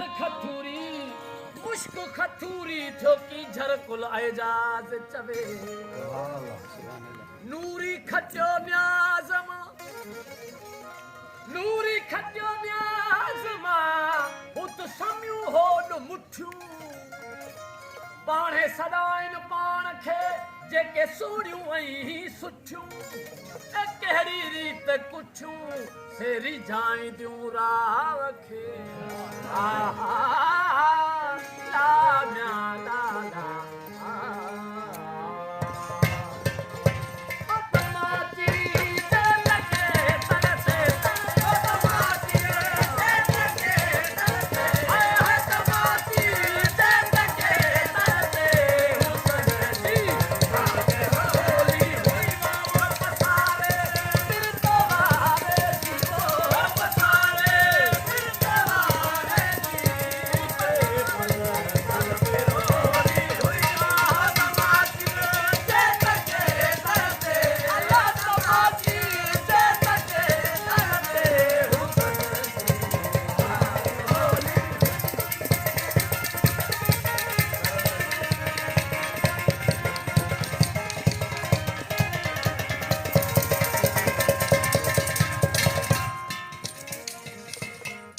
झर खथूरी मुश्क खथूरी थियो की झर कुल एजाज चवे नूरी खटियो न्याज़मा नूरी खटियो न्याज़मा हुत समियूं हो न मुठियूं पाणे सदाइन पाण खे जेके सोड़ियूं ऐं सुठियूं ए कहिड़ी रीत कुछूं सेरी जाईंदियूं राह खे आहा ला म्या ला ला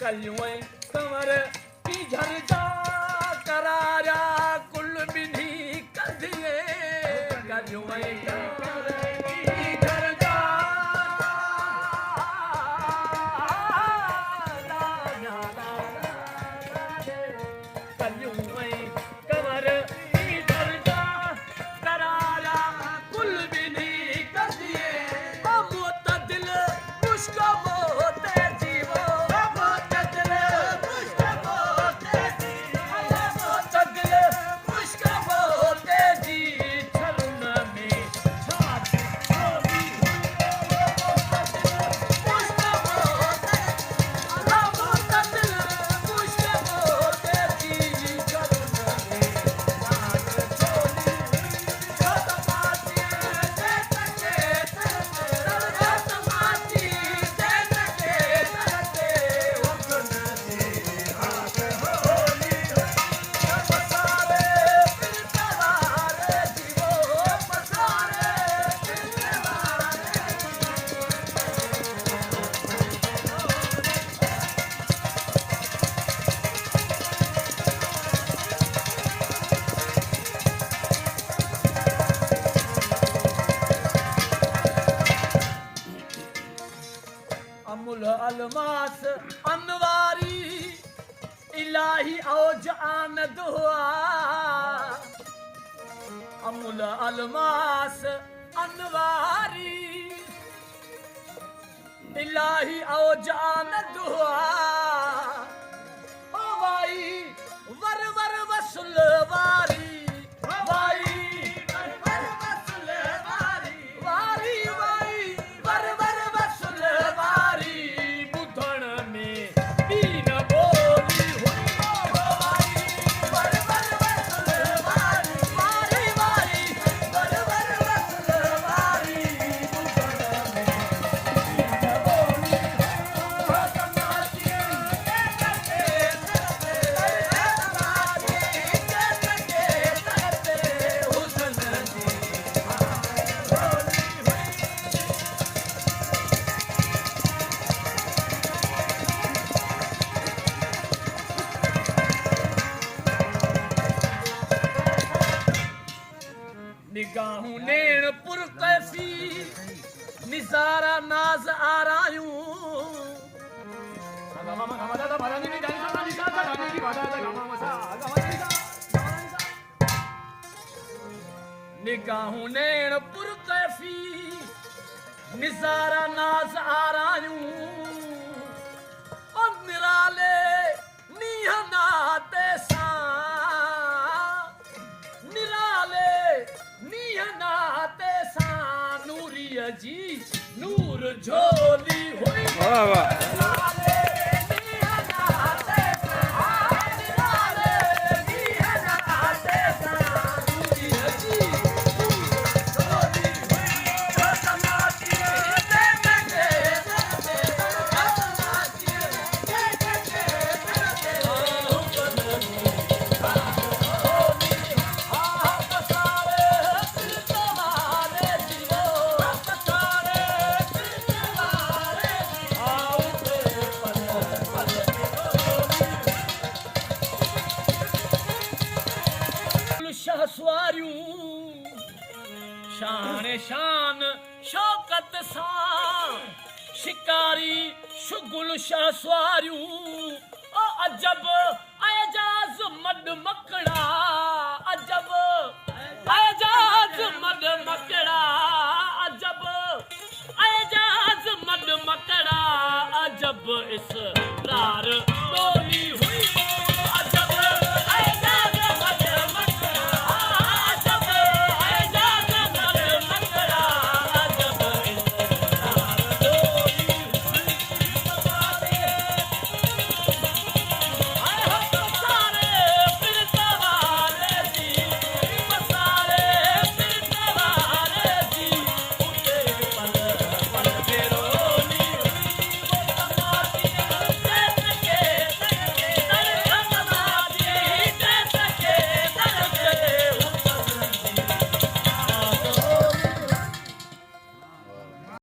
कलियुं कंवर की झर जा करारा कुल बिनी कदिए कलियुं कंवर की झर जा कलियुं कंवर की झर जा करारा कुल बिनी कदिए मुतदिल मुश्क मोते जीवो अलमास अनवारी इलाही औज आनद हुआ अमुल अलमास अनवारी इलाही औज आनद हुआ ओ भाई वर वर वसल वारी भाई वर वसल वारी वारी वारी वर वर वसल वारी निगाहूं नेण पुर कैफी निजारा नाज आरायूं निगाहूं नेण पुर कैफी निजारा नाज आरायूं और निराले नीहनाते सा निराले नीहनाते सा नूरिया जी नूर झोली हुई वाह वाह Oh सुवारियूं शान शान शौकत सां शिकारी शुगुल शाह सुवारियूं ओ अजब अजाज मड मकड़ा अजब अजाज मड मकड़ा अजब अजाज मड मकड़ा अजब इसरार